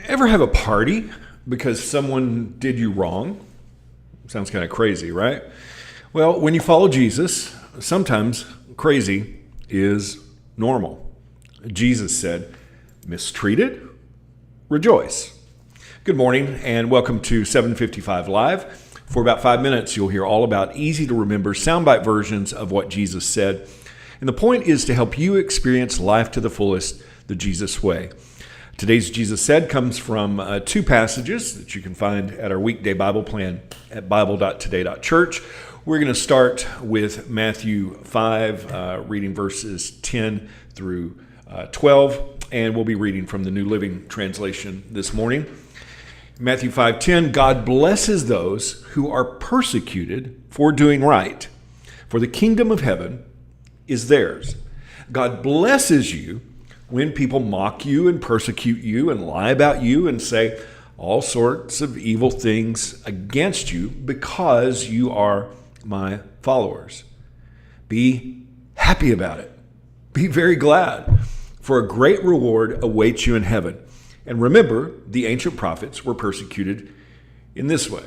Ever have a party because someone did you wrong? Sounds kind of crazy, right? Well, when you follow Jesus, sometimes crazy is normal. Jesus said, "Mistreated? Rejoice." Good morning and welcome to 755 Live. For about 5 minutes, you'll hear all about easy to remember soundbite versions of what Jesus said. And the point is to help you experience life to the fullest the Jesus way. Today's Jesus Said comes from two passages that you can find at our weekday Bible plan at bible.today.church. We're going to start with Matthew 5, reading verses 10 through 12, and we'll be reading from the New Living Translation this morning. Matthew 5:10, God blesses those who are persecuted for doing right, for the kingdom of heaven is theirs. God blesses you when people mock you and persecute you and lie about you and say all sorts of evil things against you because you are my followers. Be happy about it. Be very glad, for a great reward awaits you in heaven. And remember, the ancient prophets were persecuted in this way.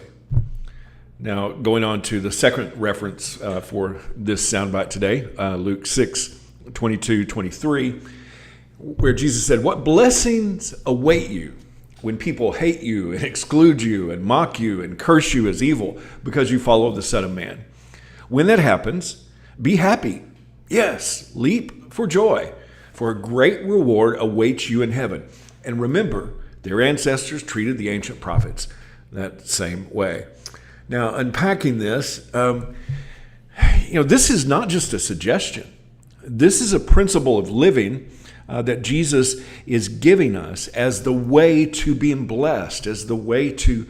Now, going on to the second reference for this soundbite today, Luke 6:22-23, where Jesus said, "What blessings await you when people hate you and exclude you and mock you and curse you as evil because you follow the Son of Man. When that happens, be happy. Yes, leap for joy, for a great reward awaits you in heaven." And remember, their ancestors treated the ancient prophets that same way. Now, unpacking this, this is not just a suggestion. This is a principle of living that Jesus is giving us as the way to being blessed, as the way to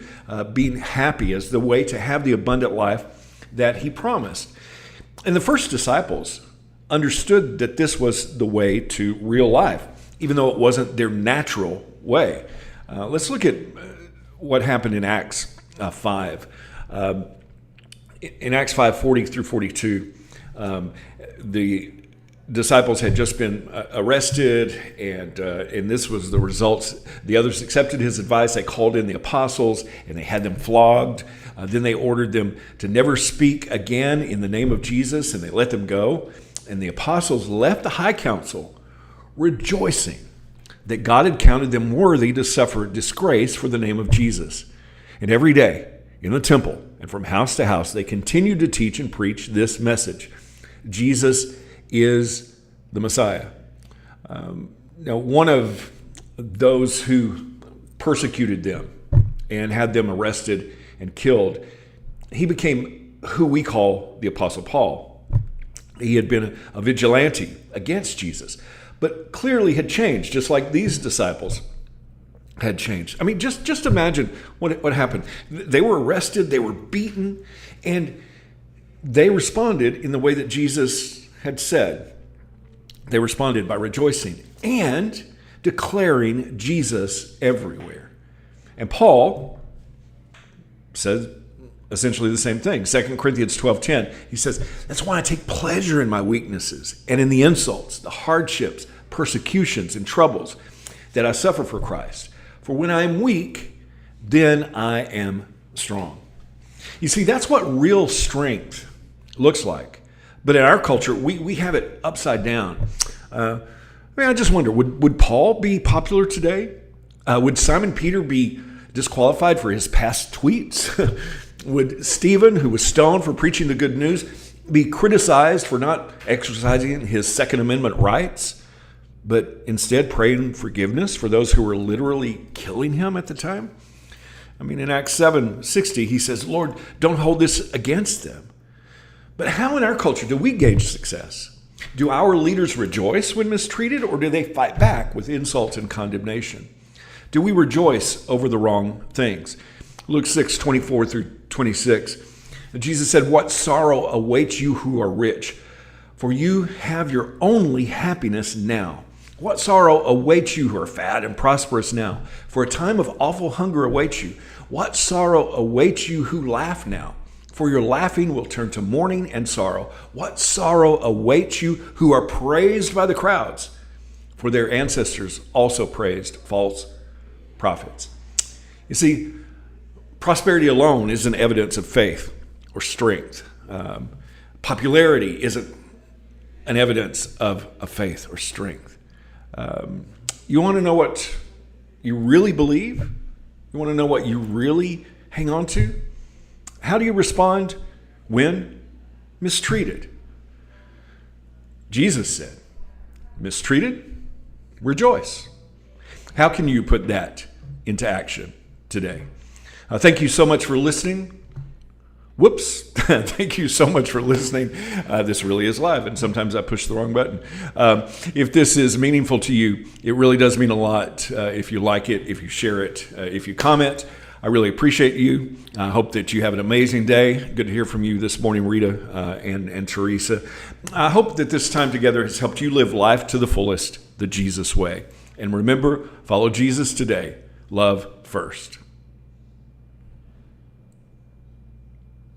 being happy, as the way to have the abundant life that he promised. And the first disciples understood that this was the way to real life, even though it wasn't their natural way. Let's look at what happened in Acts 5. In Acts 5:40 through 42, the disciples had just been arrested, and this was the results. The others accepted his advice. They called in the apostles, and they had them flogged. Then they ordered them to never speak again in the name of Jesus, and they let them go. And the apostles left the high council rejoicing that God had counted them worthy to suffer disgrace for the name of Jesus. And every day in the temple and from house to house, they continued to teach and preach this message: Jesus is the Messiah. Now, one of those who persecuted them and had them arrested and killed, he became who we call the Apostle Paul. He had been a vigilante against Jesus, but clearly had changed, just like these disciples had changed. I mean, just imagine what happened. They were arrested, they were beaten, and they responded in the way that Jesus had said. They responded by rejoicing and declaring Jesus everywhere. And Paul says essentially the same thing. 2 Corinthians 12:10, he says, "That's why I take pleasure in my weaknesses and in the insults, the hardships, persecutions, and troubles that I suffer for Christ. For when I am weak, then I am strong." You see, that's what real strength looks like. But in our culture, we have it upside down. I just wonder, would Paul be popular today Would Simon Peter be disqualified for his past tweets? Would Stephen, who was stoned for preaching the good news, be criticized for not exercising his Second Amendment rights, but instead praying forgiveness for those who were literally killing him at the time? I mean, in Acts 7:60, he says, Lord, don't hold this against them. But how in our culture do we gauge success? Do our leaders rejoice when mistreated, or do they fight back with insults and condemnation? Do we rejoice over the wrong things? Luke 6:24 through 26. Jesus said, what sorrow awaits you who are rich, for you have your only happiness now. What sorrow awaits you who are fat and prosperous now, for a time of awful hunger awaits you. What sorrow awaits you who laugh now, for your laughing will turn to mourning and sorrow. What sorrow awaits you who are praised by the crowds, for their ancestors also praised false prophets. You see, prosperity alone isn't evidence of faith or strength. Popularity isn't an evidence of faith or strength. You want to know what you really believe? You want to know what you really hang on to? How do you respond when mistreated? Jesus said, mistreated, rejoice. How can you put that into action today? Thank you so much for listening. Whoops. Thank you so much for listening. This really is live, and sometimes I push the wrong button. If this is meaningful to you, it really does mean a lot if you like it, if you share it, if you comment. I really appreciate you. I hope that you have an amazing day. Good to hear from you this morning, Rita and Teresa. I hope that this time together has helped you live life to the fullest, the Jesus way. And remember, follow Jesus today. Love first.